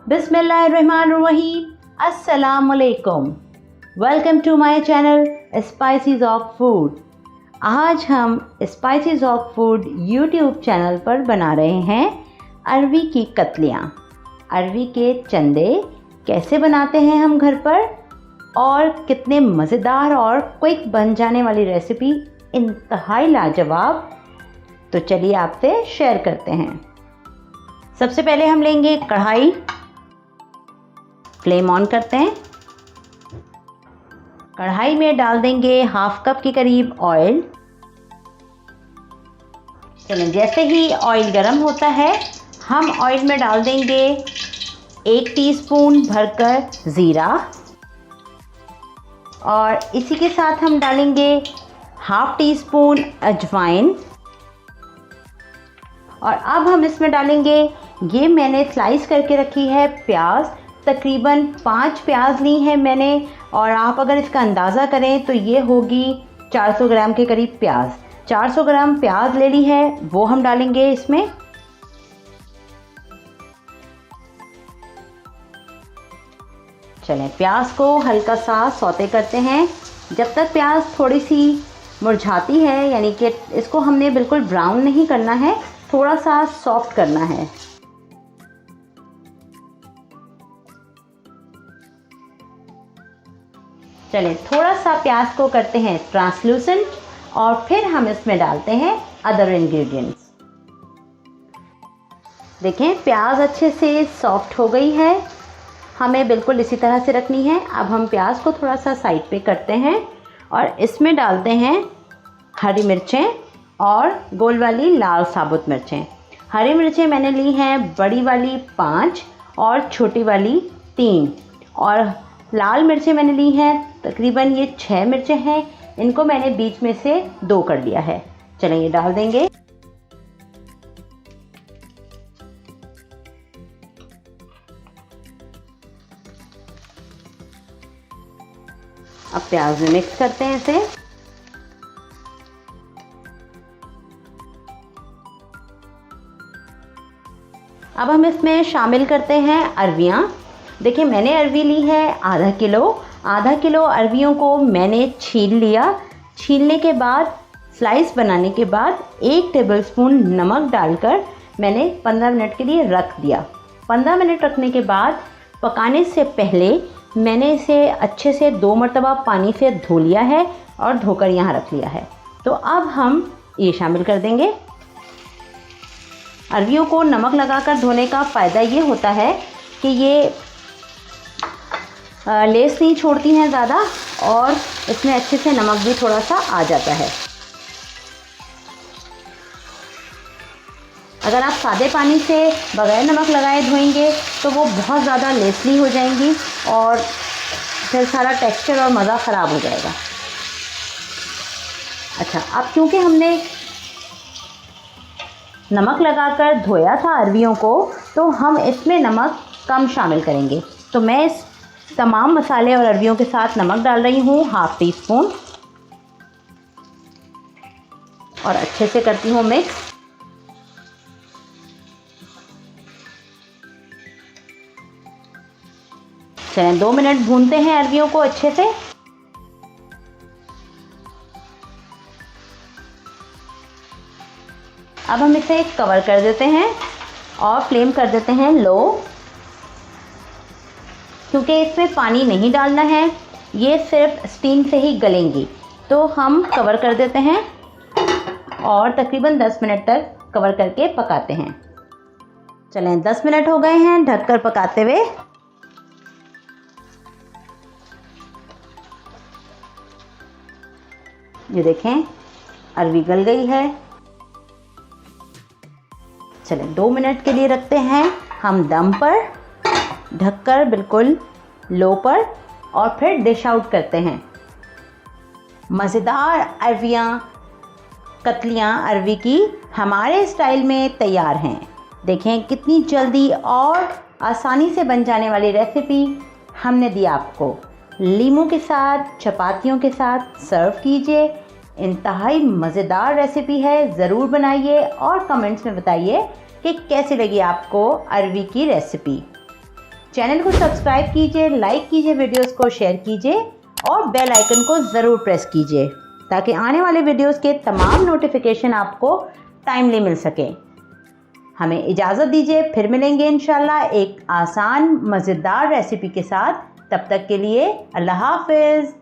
बिस्मिल्लाहिर्रहमानिर्रहीम। अस्सलामुअलैकुम। Welcome to my channel spices of food. आज हम spices of food YouTube channel पर बना रहे हैं अरवी की कतलियाँ। अरवी के चंदे कैसे बनाते हैं हम घर पर और कितने मज़ेदार और क्विक बन जाने वाली रेसिपी, इंतहाई लाजवाब। तो चलिए आपसे शेयर करते हैं। सबसे पहले हम लेंगे कढ़ाई, फ्लेम ऑन करते हैं। कढ़ाई में डाल देंगे हाफ कप के करीब ऑयल। चलिए, जैसे ही ऑयल गर्म होता है हम ऑयल में डाल देंगे 1 टीस्पून भरकर ज़ीरा और इसी के साथ हम डालेंगे हाफ टी स्पून अजवाइन। और अब हम इसमें डालेंगे, ये मैंने स्लाइस करके रखी है प्याज, तकरीबन 5 प्याज ली हैं मैंने। और आप अगर इसका अंदाज़ा करें तो ये होगी 400 ग्राम के करीब प्याज। 400 ग्राम प्याज ले ली है, वो हम डालेंगे इसमें। चलें, प्याज को हल्का सा सौते करते हैं जब तक प्याज थोड़ी सी मुरझाती है, यानी कि इसको हमने बिल्कुल ब्राउन नहीं करना है, थोड़ा सा सॉफ्ट करना है। चलें, थोड़ा सा प्याज को करते हैं ट्रांसलूसेंट और फिर हम इसमें डालते हैं अदर इंग्रेडिएंट्स। देखें, प्याज अच्छे से सॉफ्ट हो गई है, हमें बिल्कुल इसी तरह से रखनी है। अब हम प्याज को थोड़ा सा साइड पे करते हैं और इसमें डालते हैं हरी मिर्चें और गोल वाली लाल साबुत मिर्चें। हरी मिर्चें मैंने ली हैं बड़ी वाली 5 और छोटी वाली 3, और लाल मिर्चें मैंने ली हैं तकरीबन ये 6 मिर्चें हैं। इनको मैंने बीच में से 2 कर लिया है। चलें, ये डाल देंगे। अब प्याज में मिक्स करते हैं इसे। अब हम इसमें शामिल करते हैं अरवियाँ। देखिए, मैंने अरवी ली है आधा किलो अरवियों को मैंने छील लिया। छीलने के बाद स्लाइस बनाने के बाद 1 टेबलस्पून नमक डालकर मैंने 15 मिनट के लिए रख दिया। 15 मिनट रखने के बाद पकाने से पहले मैंने इसे अच्छे से 2 मरतबा पानी से धो लिया है और धोकर यहाँ रख लिया है। तो अब हम ये शामिल कर देंगे। अरवियों को नमक लगाकर धोने का फ़ायदा ये होता है कि ये लेस नहीं छोड़ती हैं ज़्यादा और इसमें अच्छे से नमक भी थोड़ा सा आ जाता है। अगर आप सादे पानी से बग़ैर नमक लगाए धोएंगे तो वो बहुत ज़्यादा लेसली हो जाएंगी और फिर सारा टेक्सचर और मज़ा ख़राब हो जाएगा। अच्छा, अब क्योंकि हमने नमक लगाकर धोया था अरवियों को, तो हम इसमें नमक कम शामिल करेंगे। तो मैं इस तमाम मसाले और अरवियों के साथ नमक डाल रही हूँ हाफ टी स्पून और अच्छे से करती हूँ मिक्स। चलें, 2 मिनट भूनते हैं अरवियों को अच्छे से। अब हम इसे कवर कर देते हैं और फ्लेम कर देते हैं लो, क्योंकि इसमें पानी नहीं डालना है, ये सिर्फ स्टीम से ही गलेंगी। तो हम कवर कर देते हैं और तकरीबन 10 मिनट तक कवर करके पकाते हैं। चलें, 10 मिनट हो गए हैं ढककर पकाते हुए। ये देखें, अरवी गल गई है। चलें, 2 मिनट के लिए रखते हैं हम दम पर, ढककर बिल्कुल लो पर, और फिर डिश आउट करते हैं। मज़ेदार कतलियाँ अरवी की हमारे स्टाइल में तैयार हैं। देखें कितनी जल्दी और आसानी से बन जाने वाली रेसिपी हमने दी आपको। लीमू के साथ, चपातियों के साथ सर्व कीजिए। इंतहाई मज़ेदार रेसिपी है, ज़रूर बनाइए और कमेंट्स में बताइए कि कैसी लगी आपको अरवी की रेसिपी। चैनल को सब्सक्राइब कीजिए, लाइक कीजिए, वीडियोस को शेयर कीजिए और बेल आइकन को ज़रूर प्रेस कीजिए ताकि आने वाले वीडियोस के तमाम नोटिफिकेशन आपको टाइमली मिल सके। हमें इजाज़त दीजिए, फिर मिलेंगे इंशाल्लाह एक आसान मज़ेदार रेसिपी के साथ। तब तक के लिए अल्लाह हाफ़िज़।